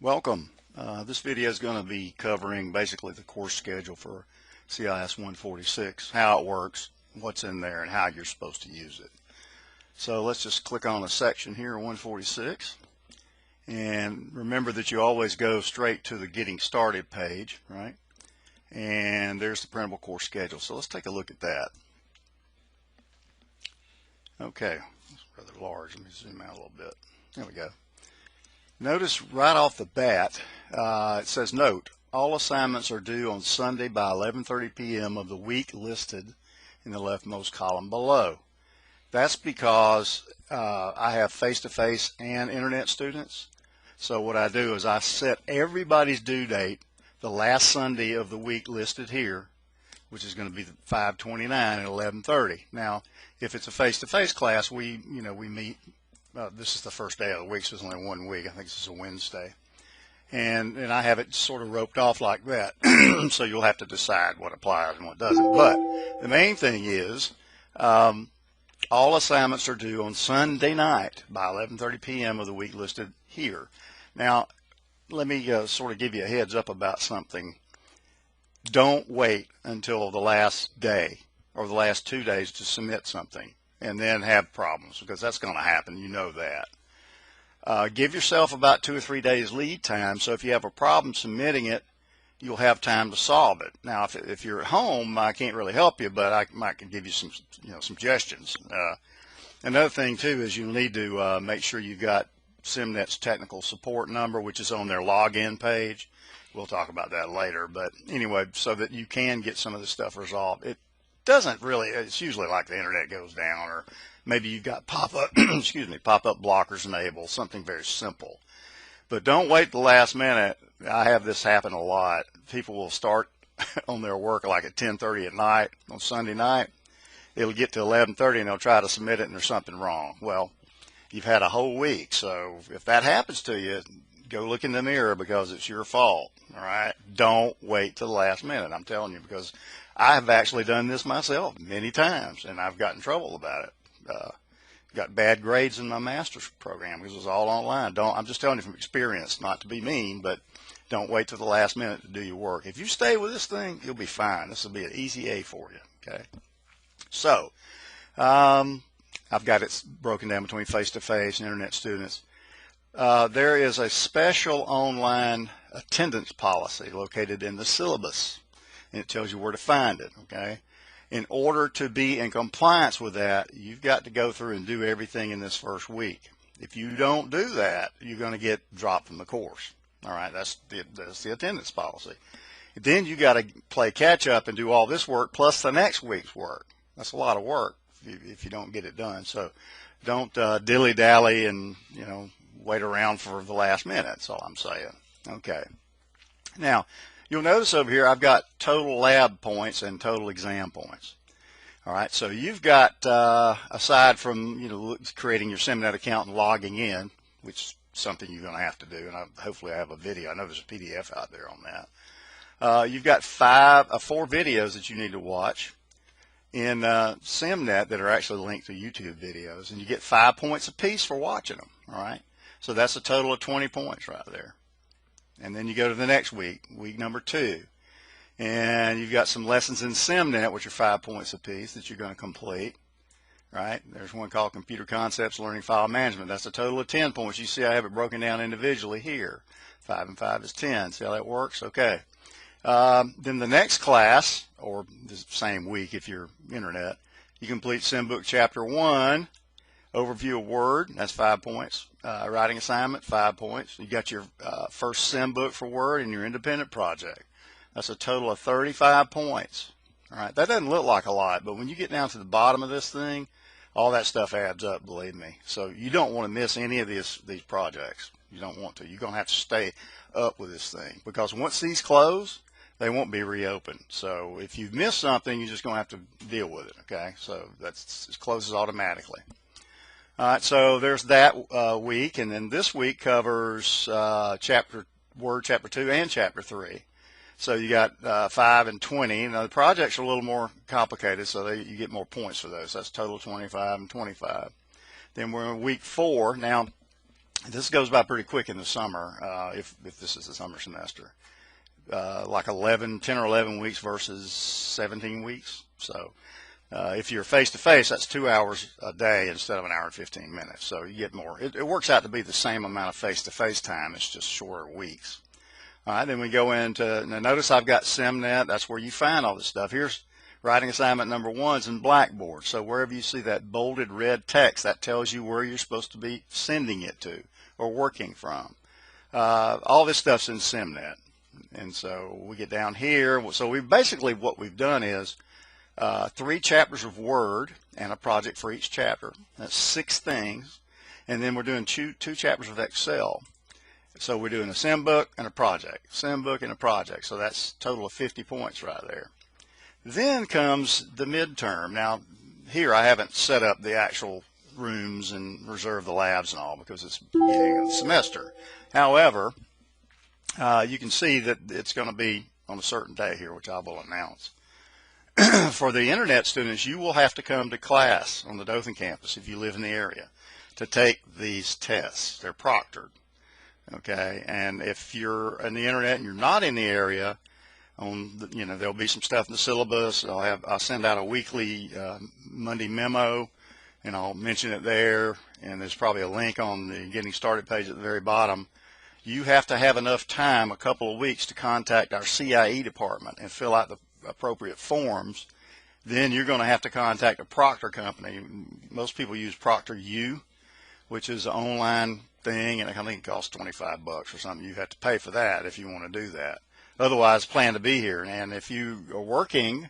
Welcome. This video is going to be covering basically the course schedule for CIS 146, how it works, what's in there, and how you're supposed to use it. So let's just click on a section here, 146. And remember that you always go straight to the Getting Started page, right? And there's the Printable Course Schedule. So let's take a look at that. Okay, it's rather large. Let me zoom out a little bit. There we go. Notice right off the bat, it says, note, all assignments are due on Sunday by 11:30 p.m. of the week listed in the leftmost column below. That's because I have face-to-face and internet students. So what I do is I set everybody's due date the last Sunday of the week listed here, which is going to be 5/29 at 11:30. Now, if it's a face-to-face class, we meet. This is the first day of the week, so it's only 1 week. I think this is a Wednesday. And I have it sort of roped off like that. So you'll have to decide what applies and what doesn't. But the main thing is all assignments are due on Sunday night by 11:30 p.m. of the week listed here. Now, let me sort of give you a heads up about something. Don't wait until the last day or the last 2 days to submit something and then have problems, because that's going to happen. You know that. Give yourself about 2 or 3 days lead time, so if you have a problem submitting it, you'll have time to solve it. Now, if you're at home, I can't really help you, but I might give you some suggestions. Another thing too is you need to make sure you've got SimNet's technical support number, which is on their login page. We'll talk about that later, but anyway, so that you can get some of this stuff resolved. It doesn't really, it's usually like the internet goes down, or maybe you've got pop-up pop-up blockers enabled, something very simple. But don't wait the last minute. I have this happen a lot. People will start on their work like at 10:30 at night on Sunday night. It'll get to 11:30 and they'll try to submit it and there's something wrong. Well, you've had a whole week, so if that happens to you, go look in the mirror, because it's your fault. All right? Don't wait till the last minute. I'm telling you, because I have actually done this myself many times, and I've gotten in trouble about it. Got bad grades in my master's program because it was all online. I'm just telling you from experience, not to be mean, but don't wait till the last minute to do your work. If you stay with this thing, you'll be fine. This will be an easy A for you. Okay. So I've got it broken down between face-to-face and internet students. There is a special online attendance policy located in the syllabus, and it tells you where to find it. Okay. In order to be in compliance with that, you've got to go through and do everything in this first week. If you don't do that, you're going to get dropped from the course. All right, that's the attendance policy. Then you got to play catch up and do all this work plus the next week's work. That's a lot of work if you don't get it done. So don't dilly-dally and wait around for the last minute. That's all I'm saying. Okay. Now, you'll notice over here I've got total lab points and total exam points. All right, so you've got, aside from creating your SimNet account and logging in, which is something you're going to have to do, and hopefully I have a video. I know there's a PDF out there on that. You've got 4 videos that you need to watch in SimNet that are actually linked to YouTube videos, and you get 5 points apiece for watching them. All right, so that's a total of 20 points right there. And then you go to the next week, week number 2, and you've got some lessons in SimNet, which are 5 points apiece that you're going to complete. Right? There's one called Computer Concepts, Learning File Management. That's a total of 10 points. You see I have it broken down individually here. 5 and 5 is 10. See how that works? Okay. Then the next class, or the same week if you're internet, you complete SimBook Chapter 1. Overview of Word, that's 5 points. Writing assignment, 5 points. You got your first sim book for Word and your independent project. That's a total of 35 points. All right, that doesn't look like a lot, but when you get down to the bottom of this thing, all that stuff adds up, believe me. So you don't want to miss any of these projects. You don't want to. You're going to have to stay up with this thing, because once these close, they won't be reopened. So if you've missed something, you're just going to have to deal with it. Okay, so it closes automatically. All right, so there's that week, and then this week covers Word Chapter 2 and Chapter 3. So you got 5 and 20. Now the projects are a little more complicated, so you get more points for those. That's total 25 and 25. Then we're in week 4. Now This goes by pretty quick in the summer, if this is the summer semester. Like 10 or 11 weeks versus 17 weeks. So if you're face-to-face, that's 2 hours a day instead of an hour and 15 minutes. So you get more. It works out to be the same amount of face-to-face time. It's just shorter weeks. All right, then we go into, now notice I've got SimNet. That's where you find all this stuff. Here's writing assignment number 1 is in Blackboard. So wherever you see that bolded red text, that tells you where you're supposed to be sending it to or working from. All this stuff's in SimNet. And so we get down here. So we basically, what we've done is 3 chapters of Word and a project for each chapter. That's 6 things. And then we're doing 2 chapters of Excel. So we're doing a sim book and a project, sim book and a project. So that's a total of 50 points right there. Then comes the midterm. Now here I haven't set up the actual rooms and reserved the labs and all because it's beginning of the semester. However, you can see that it's going to be on a certain day here, which I will announce. For the internet students, you will have to come to class on the Dothan campus if you live in the area to take these tests. They're proctored. Okay, and if you're on the internet and you're not in the area, there'll be some stuff in the syllabus. I'll send out a weekly Monday memo, and I'll mention it there. And there's probably a link on the Getting Started page at the very bottom. You have to have enough time, a couple of weeks, to contact our CIE department and fill out the appropriate forms. Then you're going to have to contact a proctor company. Most people use ProctorU, which is an online thing, and I think it costs $25 or something. You have to pay for that if you want to do that. Otherwise, plan to be here. And if you are working,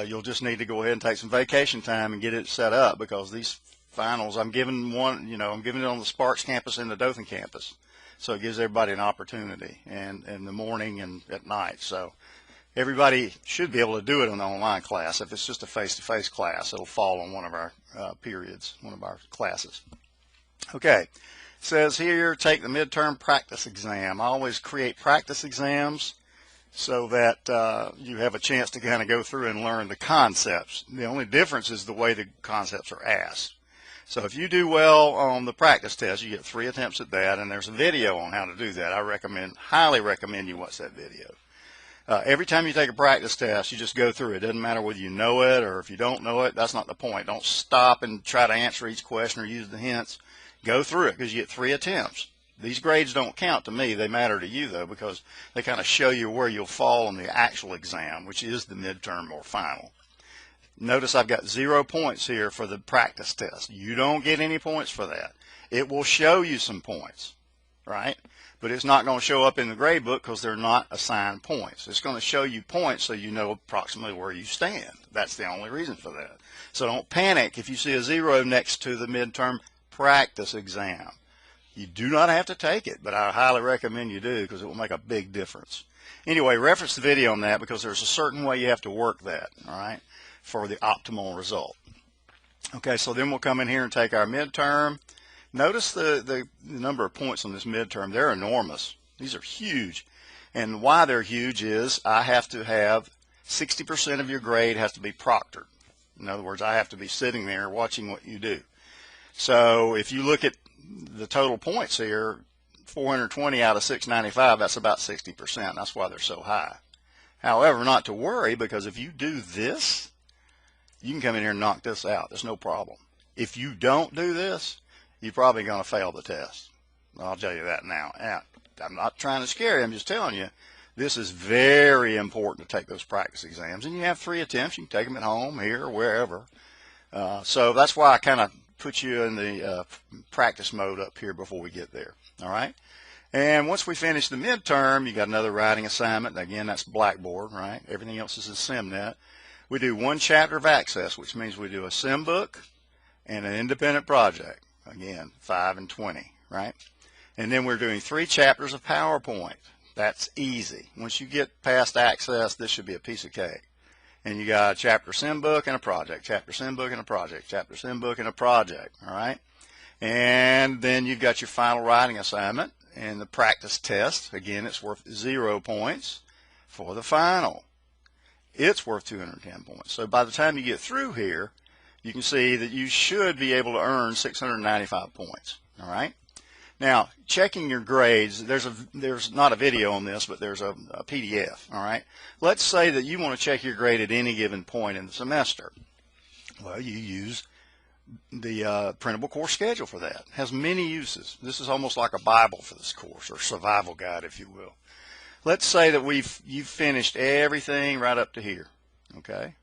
you'll just need to go ahead and take some vacation time and get it set up, because these finals, I'm giving I'm giving it on the Sparks campus and the Dothan campus. So it gives everybody an opportunity, and in the morning and at night. So everybody should be able to do it in the online class. If it's just a face-to-face class, it'll fall on one of our periods, one of our classes. Okay. It says here, take the midterm practice exam. I always create practice exams so that you have a chance to kind of go through and learn the concepts. The only difference is the way the concepts are asked. So if you do well on the practice test, you get 3 attempts at that, and there's a video on how to do that. I highly recommend you watch that video. Every time you take a practice test, you just go through it. It doesn't matter whether you know it or if you don't know it. That's not the point. Don't stop and try to answer each question or use the hints. Go through it, because you get 3 attempts. These grades don't count to me. They matter to you, though, because they kind of show you where you'll fall on the actual exam, which is the midterm or final. Notice I've got 0 points here for the practice test. You don't get any points for that. It will show you some points, right? But it's not going to show up in the grade book because they're not assigned points. It's going to show you points so you know approximately where you stand. That's the only reason for that. So don't panic if you see a 0 next to the midterm practice exam. You do not have to take it, but I highly recommend you do, because it will make a big difference. Anyway, reference the video on that, because there's a certain way you have to work that, all right, for the optimal result. Okay, so then we'll come in here and take our midterm. Notice the number of points on this midterm. They're enormous. These are huge. And why they're huge is I have to have 60% of your grade has to be proctored. In other words, I have to be sitting there watching what you do. So if you look at the total points here, 420 out of 695, that's about 60%. That's why they're so high. However, not to worry, because if you do this, you can come in here and knock this out. There's no problem. If you don't do this, you're probably going to fail the test. I'll tell you that now. I'm not trying to scare you. I'm just telling you, this is very important to take those practice exams. And you have 3 attempts. You can take them at home, here, or wherever. So that's why I kind of put you in the practice mode up here before we get there. All right. And once we finish the midterm, you got another writing assignment. Again, that's Blackboard, right? Everything else is in SimNet. We do 1 chapter of Access, which means we do a sim book and an independent project. Again, 5 and 20, right? And then we're doing 3 chapters of PowerPoint. That's easy. Once you get past Access, this should be a piece of cake. And you got a chapter sim book and a project, chapter sim book and a project, chapter sim book and a project, all right? And then you've got your final writing assignment and the practice test. Again, it's worth 0 points for the final. It's worth 210 points. So by the time you get through here, you can see that you should be able to earn 695 points, all right? Now, checking your grades, there's not a video on this, but there's a PDF, all right? Let's say that you want to check your grade at any given point in the semester. Well, you use the Printable Course Schedule for that. It has many uses. This is almost like a Bible for this course, or survival guide, if you will. Let's say that you've finished everything right up to here, okay?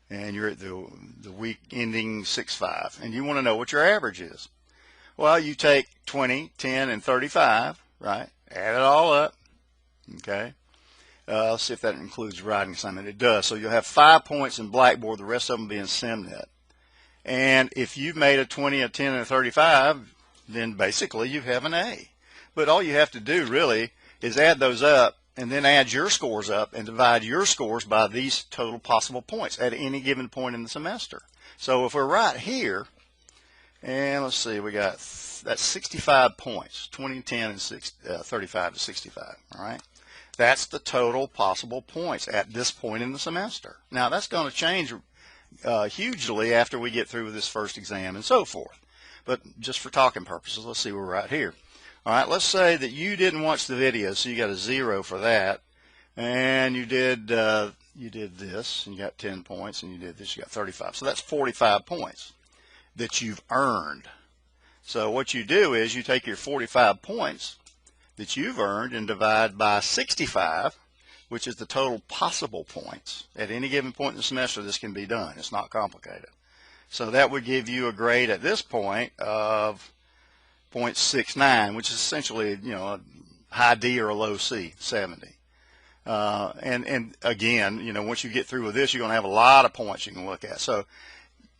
And you're at the week ending 6/5, and you want to know what your average is. Well, you take 20, 10, and 35, right? Add it all up, okay? Let's see if that includes writing assignment. It does. So you'll have 5 points in Blackboard, the rest of them being SimNet. And if you've made a 20, a 10, and a 35, then basically you have an A. But all you have to do really is add those up and then add your scores up and divide your scores by these total possible points at any given point in the semester. So if we're right here, and let's see, we got that's 65 points, 20, 10, and 35 to 65, all right? That's the total possible points at this point in the semester. Now, that's going to change hugely after we get through with this first exam and so forth. But just for talking purposes, let's see, we're right here. All right, let's say that you didn't watch the video, so you got a 0 for that, and you did this, and you got 10 points, and you did this, you got 35. So that's 45 points that you've earned. So what you do is you take your 45 points that you've earned and divide by 65, which is the total possible points. At any given point in the semester, this can be done. It's not complicated. So that would give you a grade at this point of 0.69, which is essentially, you know, a high D or a low C, 70. And again, you know, once you get through with this, you're going to have a lot of points you can look at. So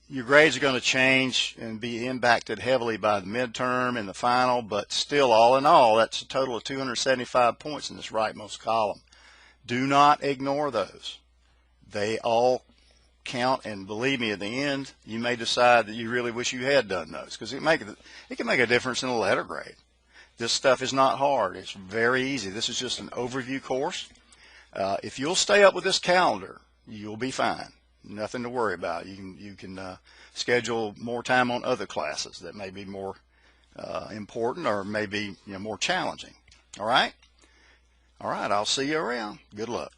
your grades are going to change and be impacted heavily by the midterm and the final, but still, all in all, that's a total of 275 points in this rightmost column. Do not ignore those. They all count, and believe me, at the end, you may decide that you really wish you had done those, because it can make a difference in the letter grade. This stuff is not hard. It's very easy. This is just an overview course. If you'll stay up with this calendar, you'll be fine. Nothing to worry about. You can schedule more time on other classes that may be more important or maybe more challenging. All right? All right, I'll see you around. Good luck.